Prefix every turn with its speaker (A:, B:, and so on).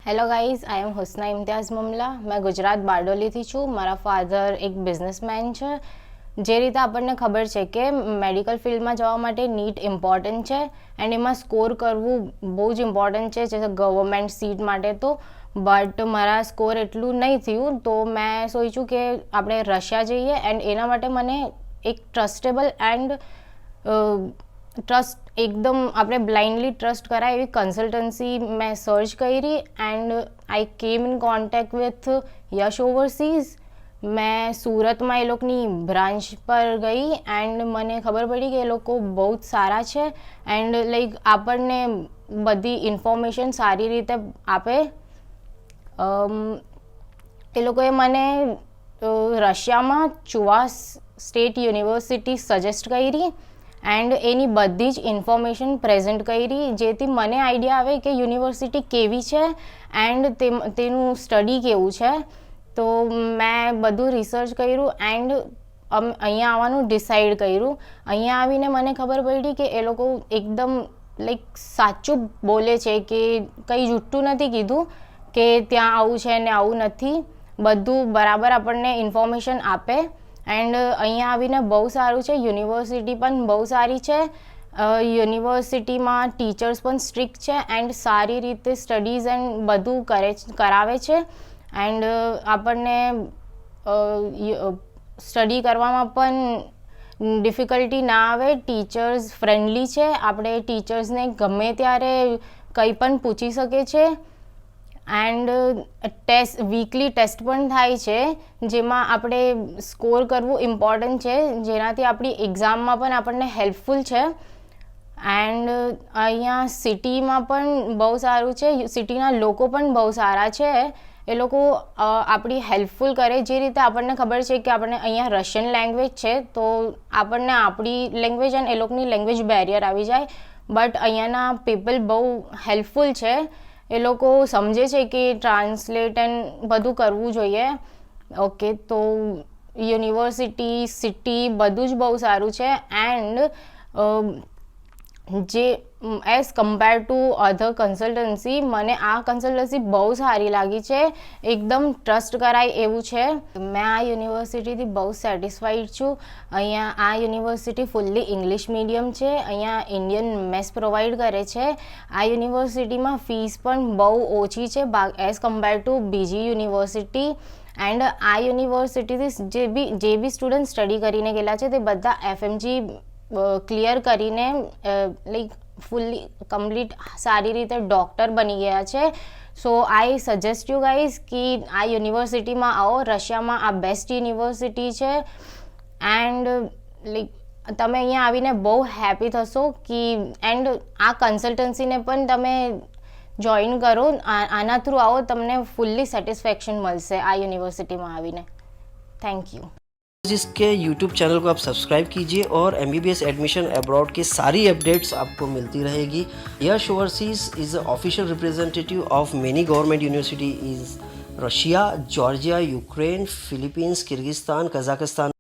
A: Hello guys, આઈ એમ હુસ્ના ઇમ્તિયાઝ મમલા. મેં ગુજરાત બારડોલીથી છું. મારા ફાધર એક બિઝનેસમેન છે. જે રીતે આપણને ખબર છે કે મેડિકલ ફિલ્ડમાં જવા માટે નીટ ઇમ્પોર્ટન્ટ છે એન્ડ એમાં સ્કોર કરવું બહુ જ ઇમ્પોર્ટન્ટ છે જે ગવર્મેન્ટ સીટ માટે. તો બટ મારા સ્કોર એટલું નહીં થયું, તો મેં સોચ્યું કે આપણે રશિયા જઈએ એન્ડ એના માટે મને એક ટ્રસ્ટેબલ એન્ડ ટ્રસ્ટ એકદમ આપણે બ્લાઇન્ડલી ટ્રસ્ટ કરાય એવી કન્સલ્ટન્સી મેં સર્ચ કરી and I came in contact with Yash overseas. મેં સુરતમાં એ લોકોની બ્રાન્ચ પર ગઈ એન્ડ મને ખબર પડી કે એ લોકો બહુ જ સારા છે એન્ડ લાઈક આપણને બધી ઇન્ફોર્મેશન સારી રીતે આપે. એ લોકોએ મને રશિયામાં ચુવાસ સ્ટેટ યુનિવર્સિટી સજેસ્ટ કરી એન્ડ એની બધી જ ઇન્ફોર્મેશન પ્રેઝન્ટ કરી, જેથી મને આઈડિયા આવે કે યુનિવર્સિટી કેવી છે એન્ડ તેનું સ્ટડી કેવું છે. તો મેં બધું રિસર્ચ કર્યું એન્ડ અહીંયા આવવાનું ડિસાઈડ કર્યું. અહીંયા આવીને મને ખબર પડી કે એ લોકો એકદમ લાઈક સાચું બોલે છે, કે કંઈ જૂઠું નથી કીધું કે ત્યાં આવું છે ને આવું નથી. બધું બરાબર આપણને ઇન્ફોર્મેશન આપે એન્ડ અહીંયા આવીને બહુ સારું છે. યુનિવર્સિટી પણ બહુ સારી છે. યુનિવર્સિટીમાં ટીચર્સ પણ સ્ટ્રિક્ટ છે એન્ડ સારી રીતે સ્ટડીઝ એન્ડ બધું કરાવે છે એન્ડ આપણને સ્ટડી કરવામાં પણ ડિફિકલ્ટી ના આવે. ટીચર્સ ફ્રેન્ડલી છે, આપણે ટીચર્સને ગમે ત્યારે કંઈ પણ પૂછી શકે છે એન્ડ વીકલી ટેસ્ટ પણ થાય છે જેમાં આપણે સ્કોર કરવું ઇમ્પોર્ટન્ટ છે, જેનાથી આપણી એક્ઝામમાં પણ આપણને હેલ્પફુલ છે. એન્ડ અહીંયા સિટીમાં પણ બહુ સારું છે. સિટીના લોકો પણ બહુ સારા છે. એ લોકો આપણી હેલ્પફુલ કરે. જે રીતે આપણને ખબર છે કે આપણને અહીંયા રશિયન લેંગ્વેજ છે, તો આપણને આપણી લેંગ્વેજ અને એ લોકોની લેંગ્વેજ બેરિયર આવી જાય. બટ અહીંયાના પીપલ બહુ હેલ્પફુલ છે. એ લોકો સમજે છે કે ટ્રાન્સલેટ એન્ડ બધું કરવું જોઈએ. ઓકે, તો યુનિવર્સિટી, સિટી બધું જ બહુ સારું છે એન્ડ જે as compare to other consultancy મને આ કન્સલ્ટન્સી બહુ સારી લાગી છે. એકદમ ટ્રસ્ટ કરાય એવું છે. મેં આ યુનિવર્સિટીથી બહુ સેટિસ્ફાઈડ છું. અહીંયા આ યુનિવર્સિટી ફૂલ્લી ઇંગ્લિશ મીડિયમ છે. અહીંયા ઇન્ડિયન મેસ પ્રોવાઈડ કરે છે. આ યુનિવર્સિટીમાં ફીસ પણ બહુ ઓછી છે એઝ કમ્પેર ટુ બીજી યુનિવર્સિટી. એન્ડ આ યુનિવર્સિટીથી જે બી સ્ટુડન્ટ સ્ટડી કરીને ગયેલા છે તે બધા એફએમજી ક્લિયર કરીને લાઈક ફૂલ્લી કમ્પ્લીટ સારી રીતે ડૉક્ટર બની ગયા છે. સો આઈ સજેસ્ટ યુ ગાઈઝ કે આ યુનિવર્સિટીમાં આવો. રશિયામાં આ બેસ્ટ યુનિવર્સિટી છે એન્ડ લાઈક તમે અહીંયા આવીને બહુ હેપી થશો કે એન્ડ આ કન્સલ્ટન્સીને પણ તમે જોઈન કરો. આના થ્રુ આવો, તમને ફૂલ્લી સેટિસ્ફેક્શન મળશે આ યુનિवर्सिटी में आवीने. Thank you.
B: जिसके YouTube चैनल को आप सब्सक्राइब कीजिए और MBBS एडमिशन अब्रॉड की सारी अपडेट्स आपको मिलती रहेगी. Yash overseas is a official representative of many government university is Russia, Georgia, Ukraine, Philippines, Kyrgyzstan, Kazakhstan.